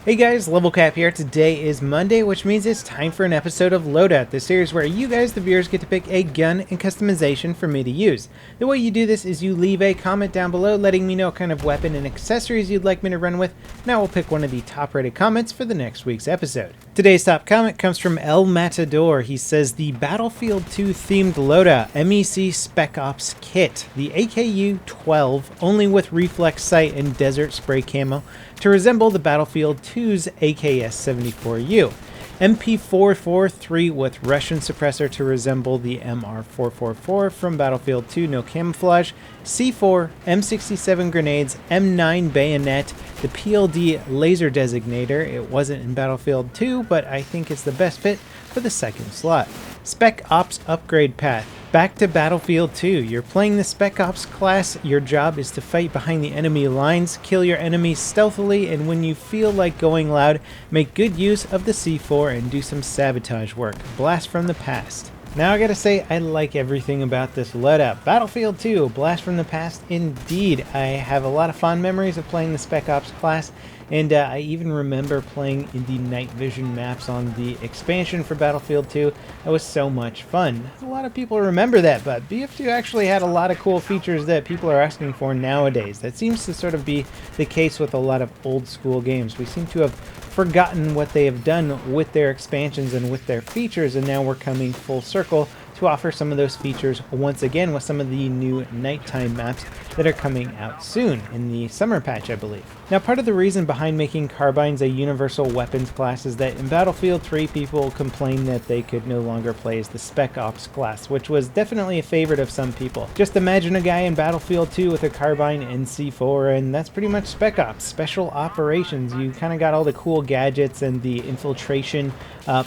Hey guys, LevelCap here. Today is Monday, which means it's time for an episode of Loadout, the series where you guys, the viewers, get to pick a gun and customization for me to use. The way you do this is you leave a comment down below letting me know what kind of weapon and accessories you'd like me to run with, and I will pick one of the top rated comments for the next week's episode. Today's top comment comes from El Matador. He says, the Battlefield 2 themed Loadout MEC Spec Ops kit, the AKU-12, only with reflex sight and desert spray camo, to resemble the Battlefield 2's AKS-74U. MP443 with Russian suppressor to resemble the MR444 from Battlefield 2, no camouflage. C4, M67 grenades, M9 bayonet, the PLD laser designator. It wasn't in Battlefield 2, but I think it's the best fit for the second slot. Spec Ops upgrade path. Back to Battlefield 2. You're playing the Spec Ops class. Your job is to fight behind the enemy lines, kill your enemies stealthily, and when you feel like going loud, make good use of the C4 and do some sabotage work. Blast from the past. Now I gotta say, I like everything about this loadout. Battlefield 2, blast from the past indeed. I have a lot of fond memories of playing the Spec Ops class, and I even remember playing in the night vision maps on the expansion for Battlefield 2. That was so much fun. A lot of people remember that, but BF2 actually had a lot of cool features that people are asking for nowadays. That seems to sort of be the case with a lot of old school games. We seem to have forgotten what they have done with their expansions and with their features, and now we're coming full circle to offer some of those features once again with some of the new nighttime maps that are coming out soon in the summer patch, I believe. Now, part of the reason behind making Carbines a universal weapons class is that in Battlefield 3 people complained that they could no longer play as the Spec Ops class, which was definitely a favorite of some people. Just imagine a guy in Battlefield 2 with a Carbine and C4, and that's pretty much Spec Ops, Special Operations. You kind of got all the cool gadgets and the infiltration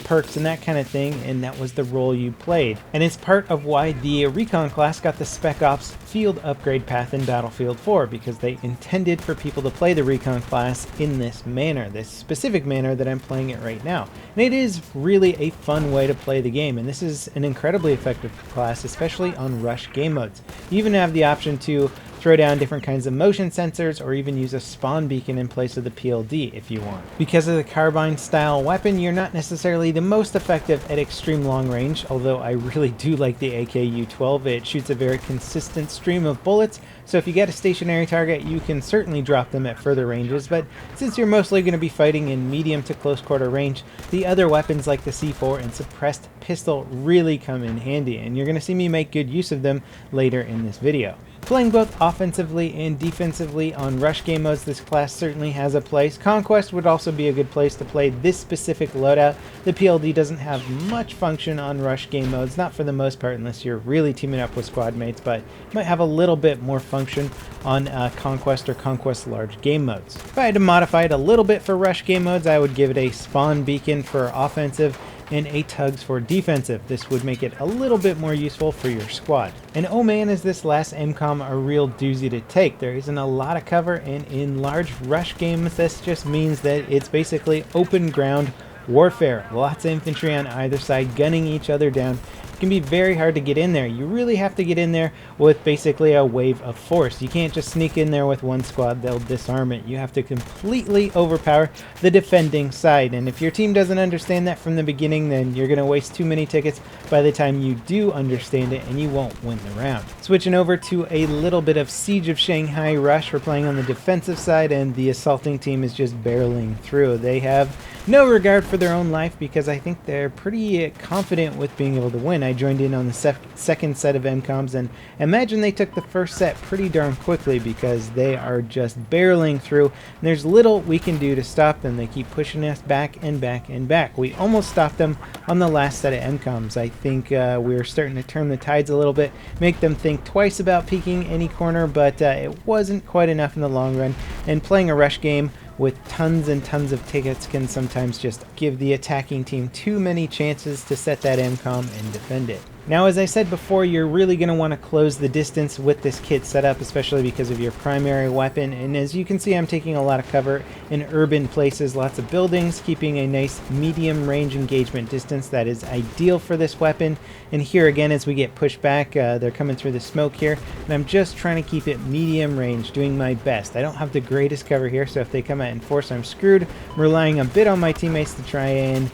perks and that kind of thing, and that was the role you played. And it's part of why the Recon class got the Spec Ops field upgrade path in Battlefield 4, because they intended for people to play the Recon class in this manner, this specific manner that I'm playing it right now. And it is really a fun way to play the game, and this is an incredibly effective class, especially on rush game modes. You even have the option to throw down different kinds of motion sensors, or even use a spawn beacon in place of the PLD if you want. Because of the Carbine style weapon, you're not necessarily the most effective at extreme long range, although I really do like the AKU-12. It shoots a very consistent stream of bullets, so if you get a stationary target, you can certainly drop them at further ranges, but since you're mostly going to be fighting in medium to close quarter range, the other weapons like the C4 and suppressed pistol really come in handy, and you're going to see me make good use of them later in this video. Playing both offensively and defensively on rush game modes, this class certainly has a place. Conquest would also be a good place to play this specific loadout. The PLD doesn't have much function on rush game modes, not for the most part unless you're really teaming up with squad mates, but might have a little bit more function on Conquest or Conquest large game modes. If I had to modify it a little bit for rush game modes, I would give it a spawn beacon for offensive and a tugs for defensive. This would make it a little bit more useful for your squad. And oh man, is this last MCOM a real doozy to take. There isn't a lot of cover, and in large rush games this just means that it's basically open ground warfare. Lots of infantry on either side gunning each other down. It can be very hard to get in there. You really have to get in there with basically a wave of force. You can't just sneak in there with one squad, they'll disarm it. You have to completely overpower the defending side, and if your team doesn't understand that from the beginning, then you're going to waste too many tickets by the time you do understand it, and you won't win the round. Switching over to a little bit of Siege of Shanghai Rush, we're playing on the defensive side, and the assaulting team is just barreling through. They have no regard for their own life because I think they're pretty confident with being able to win. I joined in on the second set of MCOMs, and imagine they took the first set pretty darn quickly because they are just barreling through, and there's little we can do to stop them. They keep pushing us back and back and back. We almost stopped them on the last set of MCOMs. I think we're starting to turn the tides a little bit, make them think twice about peeking any corner, but it wasn't quite enough in the long run, and playing a rush game with tons and tons of tickets can sometimes just give the attacking team too many chances to set that MCOM and defend it. Now, as I said before, you're really going to want to close the distance with this kit setup, especially because of your primary weapon. And as you can see, I'm taking a lot of cover in urban places, lots of buildings, keeping a nice medium range engagement distance that is ideal for this weapon. And here again, as we get pushed back, they're coming through the smoke here, and I'm just trying to keep it medium range, doing my best. I don't have the greatest cover here, so if they come out in force, I'm screwed. I'm relying a bit on my teammates to try and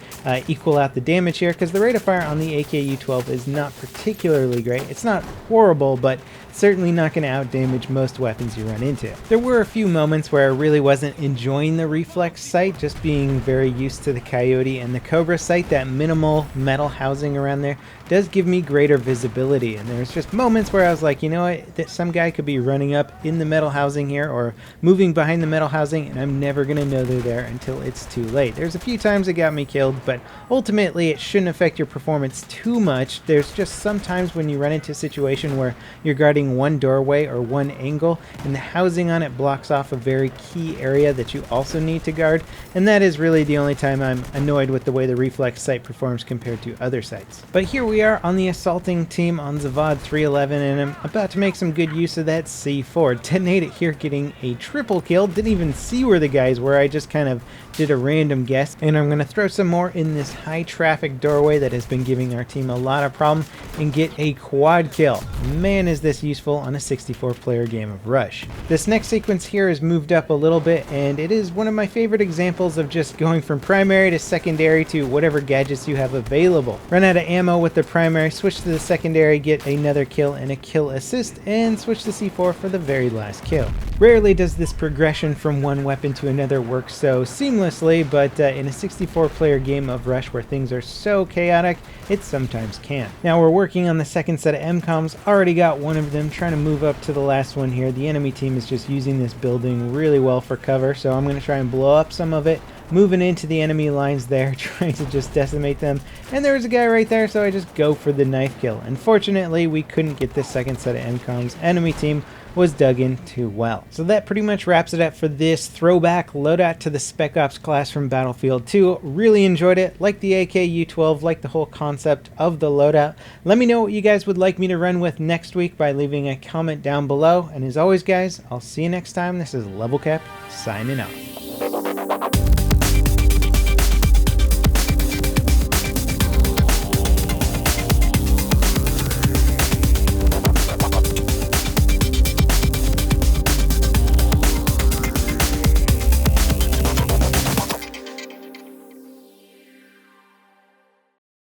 equal out the damage here, because the rate of fire on the AKU-12 is not particularly great. It's not horrible, but certainly not going to outdamage most weapons you run into. There were a few moments where I really wasn't enjoying the reflex sight, just being very used to the Coyote and the Cobra sight. That minimal metal housing around there does give me greater visibility, and there's just moments where I was like, you know what, that some guy could be running up in the metal housing here or moving behind the metal housing, and I'm never going to know they're there until it's too late. There's a few times it got me killed, but ultimately it shouldn't affect your performance too much. There's just sometimes when you run into a situation where you're guarding one doorway or one angle, and the housing on it blocks off a very key area that you also need to guard, and that is really the only time I'm annoyed with the way the reflex sight performs compared to other sights. But here we are on the assaulting team on Zavad 311, and I'm about to make some good use of that C4. Detonate it here, getting a triple kill. Didn't even see where the guys were, I just kind of did a random guess, and I'm going to throw some more in this high traffic doorway that has been giving our team a lot of problem and get a quad kill. Man, is this useful on a 64 player game of Rush. This next sequence here is moved up a little bit, and it is one of my favorite examples of just going from primary to secondary to whatever gadgets you have available. Run out of ammo with the primary, switch to the secondary, get another kill and a kill assist, and switch to C4 for the very last kill. Rarely does this progression from one weapon to another work so seamlessly, but in a 64 player game of Rush where things are so chaotic, it sometimes can. Now we're working on the second set of MCOMs, already got one of them, trying to move up to the last one here. The enemy team is just using this building really well for cover, so I'm going to try and blow up some of it, moving into the enemy lines there, trying to just decimate them. And there was a guy right there, so I just go for the knife kill. Unfortunately, we couldn't get this second set of MCOMs. Enemy team was dug in too well. So that pretty much wraps it up for this throwback loadout to the Spec Ops class from Battlefield 2. Really enjoyed it, like the AKU-12, like the whole concept of the loadout. Let me know what you guys would like me to run with next week by leaving a comment down below. And as always guys, I'll see you next time. This is LevelCap signing off.